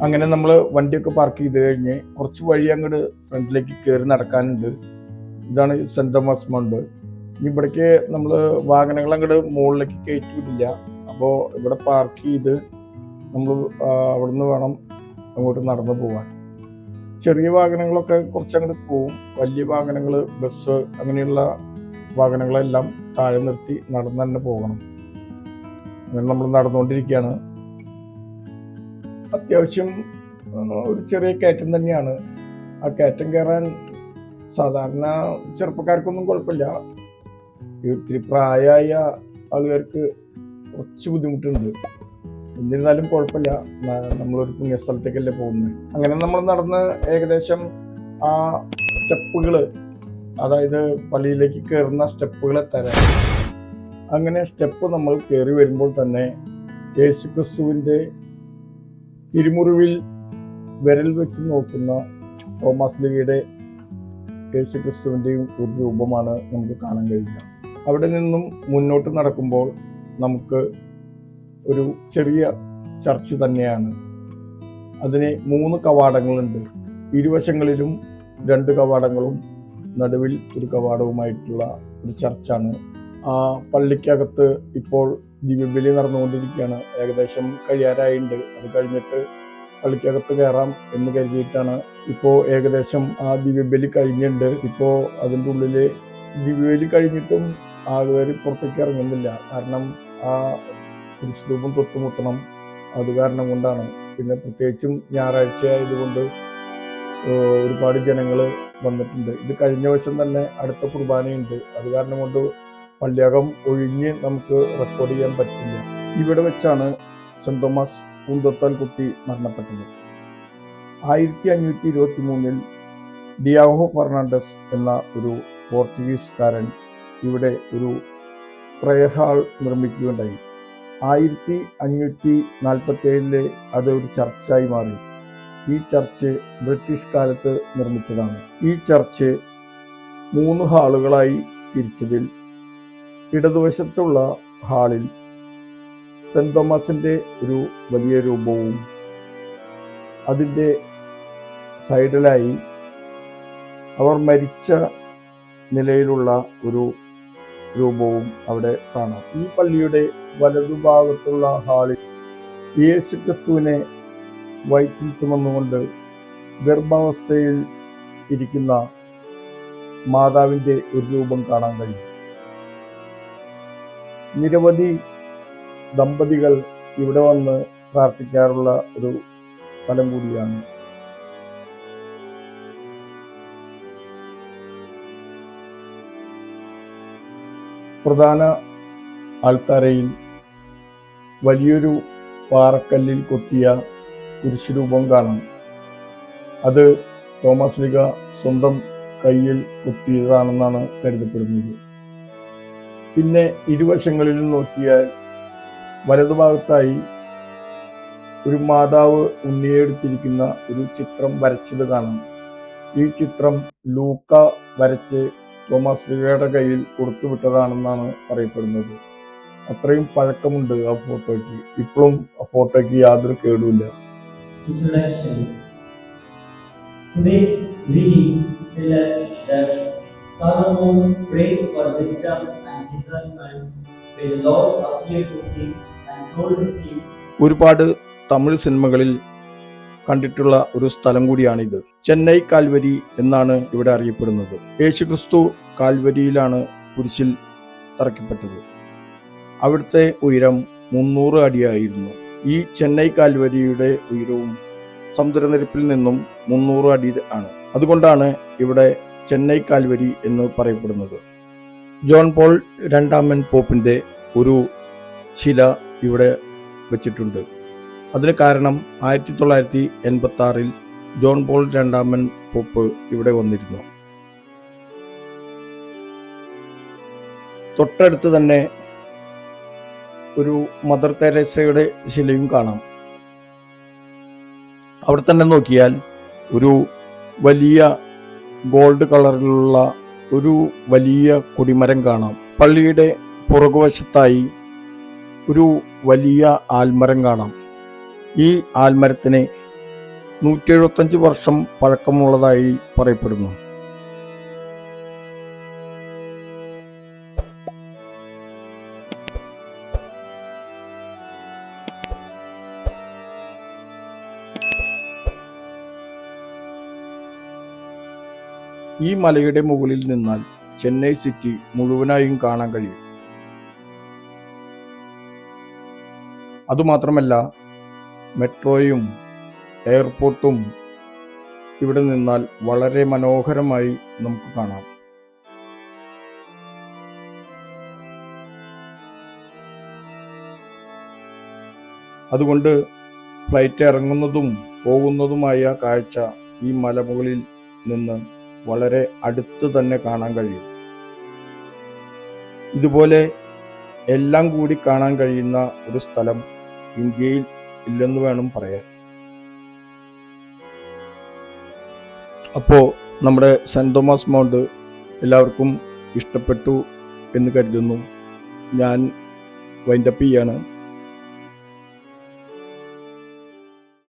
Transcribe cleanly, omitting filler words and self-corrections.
അങ്ങനെ നമ്മൾ വണ്ടിയൊക്കെ പാർക്ക് ചെയ്ത് കഴിഞ്ഞ് കുറച്ച് വഴി അങ്ങോട്ട് ഫ്രണ്ടിലേക്ക് കയറി നടക്കാനുണ്ട്. ഇതാണ് സെന്റ് തോമസ് മൗണ്ട്. ഇവിടേക്ക് നമ്മൾ വാഹനങ്ങൾ അങ്ങോട്ട് മുകളിലേക്ക് കയറ്റിവിടില്ല. അപ്പോൾ ഇവിടെ പാർക്ക് ചെയ്ത് നമ്മൾ അവിടുന്ന് വേണം അങ്ങോട്ട് നടന്നു പോകാൻ. ചെറിയ വാഹനങ്ങളൊക്കെ കുറച്ചങ്ങോട്ട് പോവും. വലിയ വാഹനങ്ങൾ, ബസ്, അങ്ങനെയുള്ള വാഹനങ്ങളെല്ലാം താഴെ നിർത്തി നടന്ന് തന്നെ പോകണം. അങ്ങനെ നമ്മൾ നടന്നുകൊണ്ടിരിക്കുകയാണ്. അത്യാവശ്യം ഒരു ചെറിയ കയറ്റം തന്നെയാണ്. ആ കയറ്റം കയറാൻ സാധാരണ ചെറുപ്പക്കാർക്കൊന്നും കുഴപ്പമില്ല. ഒത്തിരി പ്രായമായ ആളുകാർക്ക് കുറച്ച് ബുദ്ധിമുട്ടുണ്ട്. എന്നിരുന്നാലും കുഴപ്പമില്ല, നമ്മളൊരു പുണ്യസ്ഥലത്തേക്കല്ലേ പോകുന്നത്. അങ്ങനെ നമ്മൾ നടന്ന് ഏകദേശം ആ സ്റ്റെപ്പുകൾ, അതായത് പള്ളിയിലേക്ക് കയറുന്ന സ്റ്റെപ്പുകൾ എത്താൻ. അങ്ങനെ സ്റ്റെപ്പ് നമ്മൾ കയറി വരുമ്പോൾ തന്നെ യേശുക്രിസ്തുവിൻ്റെ തിരുമുറിവിൽ വിരൽ വെച്ച് നോക്കുന്ന തോമസ് ലീഗയുടെ യേശുക്രിസ്തുവിൻ്റെയും ഒരു രൂപമാണ് നമുക്ക് കാണാൻ കഴിയുക. അവിടെ നിന്നും മുന്നോട്ട് നടക്കുമ്പോൾ നമുക്ക് ഒരു ചെറിയ ചർച്ച് തന്നെയാണ്. അതിന് 3 കവാടങ്ങളുണ്ട്. ഇരുവശങ്ങളിലും 2 കവാടങ്ങളും നടുവിൽ ഒരു കവാടവുമായിട്ടുള്ള ഒരു ചർച്ചാണ്. ആ പള്ളിക്കകത്ത് ഇപ്പോൾ ദിവ്യബലി നടന്നുകൊണ്ടിരിക്കുകയാണ്. ഏകദേശം കഴിയാറായിട്ടുണ്ട്. അത് കഴിഞ്ഞിട്ട് പള്ളിക്കകത്ത് കയറാം എന്ന് കരുതിയിട്ടാണ്. ഇപ്പോൾ ഏകദേശം ആ ദിവ്യബലി കഴിഞ്ഞിട്ടുണ്ട്. ഇപ്പോൾ അതിൻ്റെ ഉള്ളിൽ ദിവ്യബലി കഴിഞ്ഞിട്ടും ആളുകൾ പുറത്തേക്ക് ഇറങ്ങുന്നില്ല. കാരണം ആ കുരിശുരൂപം തൊട്ടുമുട്ടണം. അത് കാരണം കൊണ്ടാണ്. പിന്നെ പ്രത്യേകിച്ചും ഞായറാഴ്ച ആയതുകൊണ്ട് ഒരുപാട് ജനങ്ങൾ വന്നിട്ടുണ്ട്. ഇത് കഴിഞ്ഞ വർഷം തന്നെ അടുത്ത കുർബാനയുണ്ട്. അത് കാരണം കൊണ്ട് പള്ളിയകം ഒഴിഞ്ഞ് നമുക്ക് റെക്കോർഡ് ചെയ്യാൻ പറ്റില്ല. ഇവിടെ വെച്ചാണ് സെന്റ് തോമസ് പൂന്തോത്താൽ കുത്തി മരണപ്പെട്ടത്. 1523 ഡിയാഗോ ഫെർണാണ്ടസ് എന്ന ഒരു പോർച്ചുഗീസുകാരൻ ഇവിടെ ഒരു പ്രയർ ഹാൾ നിർമ്മിക്കുകയുണ്ടായി. 1547 അത് ഒരു ചർച്ചായി മാറി. ഈ ചർച്ച് ബ്രിട്ടീഷ് കാലത്ത് നിർമ്മിച്ചതാണ്. ഈ ചർച്ച് 3 ഹാളുകളായി തിരിച്ചതിൽ ഇടതുവശത്തുള്ള ഹാളിൽ സെന്റ് തോമസിൻ്റെ ഒരു വലിയ രൂപവും അതിൻ്റെ സൈഡിലായി അവർ മരിച്ച നിലയിലുള്ള ഒരു രൂപവും അവിടെ കാണാം. ഈ പള്ളിയുടെ വലതുഭാഗത്തുള്ള ഹാളിൽ യേശുക്രിസ്തുവിനെ വയറ്റിൽ ചുമന്നുകൊണ്ട് ഗർഭാവസ്ഥയിൽ ഇരിക്കുന്ന മാതാവിൻ്റെ ഒരു രൂപം കാണാൻ കഴിയും. നിരവധി ദമ്പതികൾ ഇവിടെ വന്ന് പ്രാർത്ഥിക്കാറുള്ള ഒരു സ്ഥലം കൂടിയാണ്. പ്രധാന ആൽത്തറയിൽ വലിയൊരു പാറക്കല്ലിൽ കൊത്തിയ കുരിശുരൂപം കാണാം. അത് തോമസ് ലീഗ സ്വന്തം കയ്യിൽ കൊത്തിയതാണെന്നാണ് കരുതപ്പെടുന്നത്. പിന്നെ ഇരുവശങ്ങളിലും നോക്കിയാൽ വലതുഭാഗത്തായി ഒരു മാതാവ് ഉണ്ണിയെടുത്തിരിക്കുന്ന ഒരു ചിത്രം വരച്ചത് കാണാം. ഈ ചിത്രം ലൂക്ക വരച്ച് തോമസ് ലീഗയുടെ കയ്യിൽ കൊടുത്തുവിട്ടതാണെന്നാണ് പറയപ്പെടുന്നത്. അത്രയും പഴക്കമുണ്ട് ആ ഫോട്ടോയ്ക്ക്. ഇപ്പോഴും ആ ഫോട്ടോയ്ക്ക് യാതൊരു കേടുമില്ല. Solomon prayed for wisdom and discernment when the Lord appeared to him and told him. ഒരുപാട് തമിഴ് സിനിമകളിൽ കണ്ടിട്ടുള്ള ഒരു സ്ഥലം കൂടിയാണിത്. ചെന്നൈ കാൽവരി എന്നാണ് ഇവിടെ അറിയപ്പെടുന്നത്. യേശുക്രിസ്തു കാൽവരിയിലാണ് കുരിശിൽ തറയ്ക്കപ്പെട്ടത്. അവിടുത്തെ ഉയരം 300 അടിയായിരുന്നു. ഈ ചെന്നൈ കാൽവരിയുടെ ഉയരവും സമുദ്രനിരപ്പിൽ നിന്നും 300 അടി ആണ്. അതുകൊണ്ടാണ് ഇവിടെ ചെന്നൈ കാൽവരി എന്ന് പറയപ്പെടുന്നത്. ജോൺ പോൾ രണ്ടാമൻ പോപ്പിൻ്റെ ഒരു ശില ഇവിടെ വെച്ചിട്ടുണ്ട്. അതിന് കാരണം 1986 ജോൺ പോൾ രണ്ടാമൻ പോപ്പ് ഇവിടെ വന്നിരുന്നു. തൊട്ടടുത്ത് തന്നെ ഒരു മദർ തെരേസയുടെ ശിലയും കാണാം. അവിടെ തന്നെ നോക്കിയാൽ ഒരു വലിയ ഗോൾഡ് കളറിലുള്ള ഒരു വലിയ കൊടിമരം കാണാം. പള്ളിയുടെ പുറകുവശത്തായി ഒരു വലിയ ആൽമരം കാണാം. ഈ ആൽമരത്തിന് 175 വർഷം പഴക്കമുള്ളതായി പറയപ്പെടുന്നു. ഈ മലയുടെ മുകളിൽ നിന്നാൽ ചെന്നൈ സിറ്റി മുഴുവനായും കാണാൻ കഴിയും. അതുമാത്രമല്ല, മെട്രോയും എയർപോർട്ടും ഇവിടെ നിന്നാൽ വളരെ മനോഹരമായി നമുക്ക് കാണാം. അതുകൊണ്ട് ഫ്ലൈറ്റ് ഇറങ്ങുന്നതും പോകുന്നതുമായ കാഴ്ച ഈ മലമുകളിൽ നിന്ന് വളരെ അടുത്ത് തന്നെ കാണാൻ കഴിയും. ഇതുപോലെ എല്ലാം കൂടി കാണാൻ കഴിയുന്ന ഒരു സ്ഥലം ഇന്ത്യയിൽ ഇല്ലെന്ന് വേണം പറയാൻ. അപ്പോൾ നമ്മുടെ സെൻറ് തോമസ് മൗണ്ട് എല്ലാവർക്കും ഇഷ്ടപ്പെട്ടു എന്ന് കരുതുന്നു. ഞാൻ വൈൻഡപ്പ് ചെയ്യാണ്.